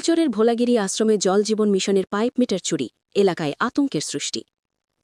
শিলচরের ভোলাগিরি আশ্রমে জল জীবন মিশনের পাইপ মিটার চুরি এলাকায় আতঙ্কের সৃষ্টি।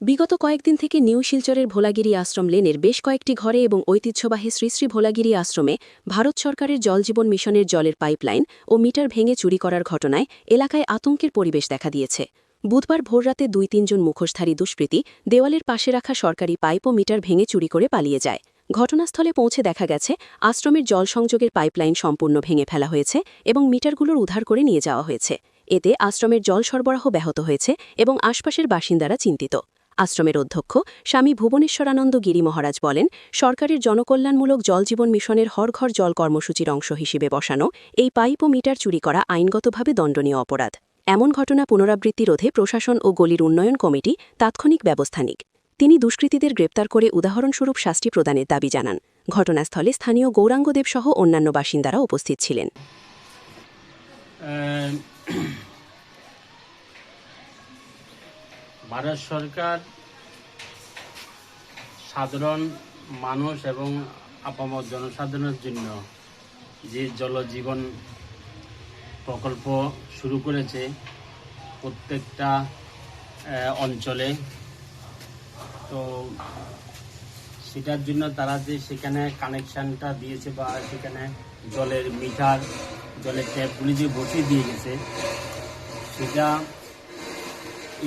বিগত কয়েকদিন থেকে নিউ শিলচরের ভোলাগিরি আশ্রম লেনের বেশ কয়েকটি ঘরে এবং ঐতিহ্যবাহী শ্রী শ্রী ভোলাগিরি আশ্রমে ভারত সরকারের জল জীবন মিশনের জলের পাইপলাইন ও মিটার ভেঙে চুরি করার ঘটনায় এলাকায় আতঙ্কের পরিবেশ দেখা দিয়েছে। বুধবার ভোররাতে ২-৩ জন মুখোশধারী দুষ্কৃতী দেওয়ালের পাশে রাখা সরকারি পাইপ ও মিটার ভেঙে চুরি করে পালিয়ে যায়। ঘটনাস্থলে পৌঁছে দেখা গেছে আশ্রমের জল সংযোগের পাইপলাইন সম্পূর্ণ ভেঙে ফেলা হয়েছে এবং মিটারগুলোর উদ্ধার করে নিয়ে যাওয়া হয়েছে। এতে আশ্রমের জল সরবরাহ ব্যাহত হয়েছে এবং আশপাশের বাসিন্দারা চিন্তিত। আশ্রমের অধ্যক্ষ স্বামী ভুবনেশ্বরানন্দ গিরি মহারাজ বলেন, সরকারের জনকল্যাণমূলক জল জীবন মিশনের হর ঘর জল কর্মসূচির অংশ হিসেবে বসানো এই পাইপ ও মিটার চুরি করা আইনগতভাবে দণ্ডনীয় অপরাধ। এমন ঘটনা পুনরাবৃত্তি রোধে প্রশাসন ও গলির উন্নয়ন কমিটি তাৎক্ষণিক ব্যবস্থা নিক। তিনি দুষ্কৃতীদের গ্রেপ্তার করে উদাহরণস্বরূপ শাস্তি প্রদানের দাবি জানান। ঘটনাস্থলে স্থানীয় গৌরাঙ্গদেব সহ অন্যান্য বাসিন্দারা উপস্থিত ছিলেন। ভারত সরকার সাধারণ মানুষ এবং আপামর জনসাধারণের জন্য যে জলজীবন প্রকল্প শুরু করেছে প্রত্যেকটা অঞ্চলে, তো সেটার জন্য তারা যে সেখানে কানেকশানটা দিয়েছে বা সেখানে জলের মিটার, জলের ট্যাপগুলি যে বসিয়ে দিয়ে গেছে, সেটা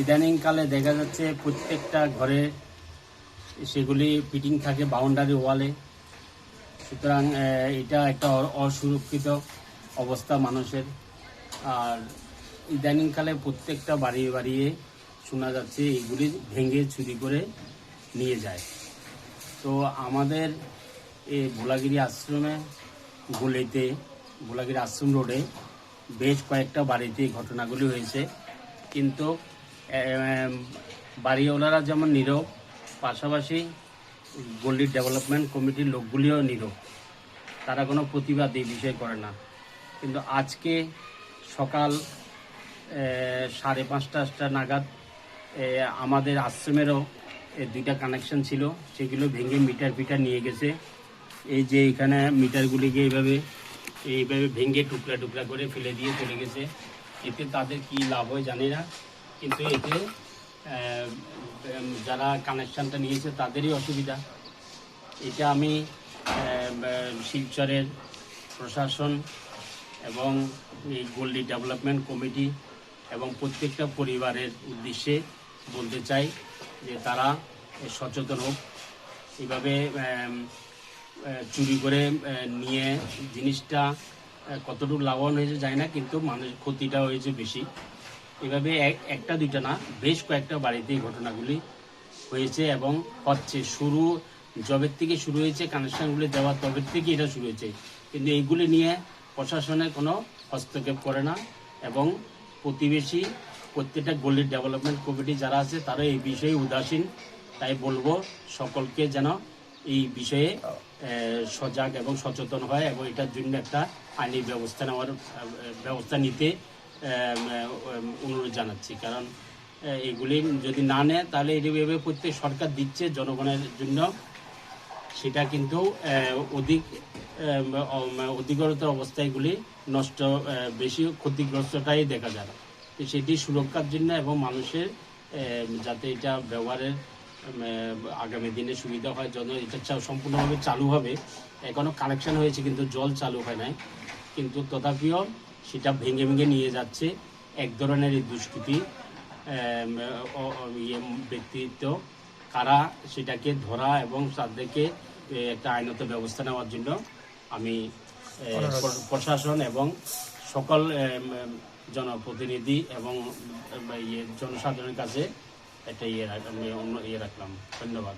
ইদানিংকালে দেখা যাচ্ছে প্রত্যেকটা ঘরে সেগুলি ফিটিং থাকে বাউন্ডারি ওয়ালে। সুতরাং এটা একটা অসুরক্ষিত অবস্থা মানুষের। আর ইদানিংকালে প্রত্যেকটা বাড়িয়ে শোনা যাচ্ছে এগুলি ভেঙে চুরি করে নিয়ে যায়। তো আমাদের এই ভোলাগিরি আশ্রমে গলিতে, ভোলাগিরি আশ্রম রোডে বেশ কয়েকটা বাড়িতে ঘটনাগুলি হয়েছে, কিন্তু বাড়িওয়ালারা যেমন নীরব, পাশাপাশি গলির ডেভেলপমেন্ট কমিটির লোকগুলিও নীরব, তারা কোনো প্রতিবাদ এই বিষয়ে করে না। কিন্তু আজকে সকাল 5:30 নাগাদ আমাদের আশ্রমেরও দুইটা কানেকশন ছিল, সেগুলো ভেঙে মিটার নিয়ে গেছে। এই যে এখানে মিটারগুলিকে এইভাবে ভেঙে টুকরা টুকরা করে ফেলে দিয়ে চলে গেছে। এতে তাদের কি লাভ হয় জানি না, কিন্তু এতে যারা কানেকশানটা নিয়েছে তাদেরই অসুবিধা। এটা আমি শিলচরের প্রশাসন এবং এই গল্লি ডেভেলপমেন্ট কমিটি এবং প্রত্যেকটা পরিবারের উদ্দেশ্যে বলতে চাই যে তারা সচেতন হোক। এভাবে চুরি করে নিয়ে জিনিসটা কতটুকু লাভবান হয়েছে জানি না, কিন্তু মানুষের ক্ষতিটা হয়েছে বেশি। এভাবে একটা দুইটা না, বেশ কয়েকটা বাড়িতেই ঘটনাগুলি হয়েছে এবং হচ্ছে। জবের থেকে শুরু হয়েছে, কানেকশানগুলি দেওয়া তবের থেকে এটা শুরু হয়েছে, কিন্তু এইগুলি নিয়ে প্রশাসনের কোনো হস্তক্ষেপ করে না এবং প্রতিবেশী প্রত্যেকটা গলির ডেভেলপমেন্ট কমিটি যারা আছে তারা এই বিষয়ে উদাসীন। তাই বলবো সকলকে যেন এই বিষয়ে সজাগ এবং সচেতন হয় এবং এটার জন্য একটা আইনি ব্যবস্থা নিতে অনুরোধ জানাচ্ছি। কারণ এগুলি যদি না নেয় তাহলে এইভাবে প্রত্যেক সরকার দিচ্ছে জনগণের জন্য, সেটা কিন্তু অধিকতর অবস্থায় এগুলি নষ্ট, বেশি ক্ষতিগ্রস্তটাই দেখা যায়। তো সেটি সুরক্ষার জন্য এবং মানুষের যাতে এটা ব্যবহারের আগামী দিনে সুবিধা হয়, যেন এটা সম্পূর্ণভাবে চালু হবে। এখনও কানেকশন হয়েছে কিন্তু জল চালু হয় নাই, কিন্তু তথাপিও সেটা ভেঙে নিয়ে যাচ্ছে এক ধরনের এই দুষ্কৃতি ব্যক্তিত্ব। কারা সেটাকে ধরা এবং তাদেরকে একটা আইনত ব্যবস্থা নেওয়ার জন্য আমি প্রশাসন এবং সকল জনপ্রতিনিধি এবং জনসাধারণের কাছে একটা রাখলাম। ধন্যবাদ।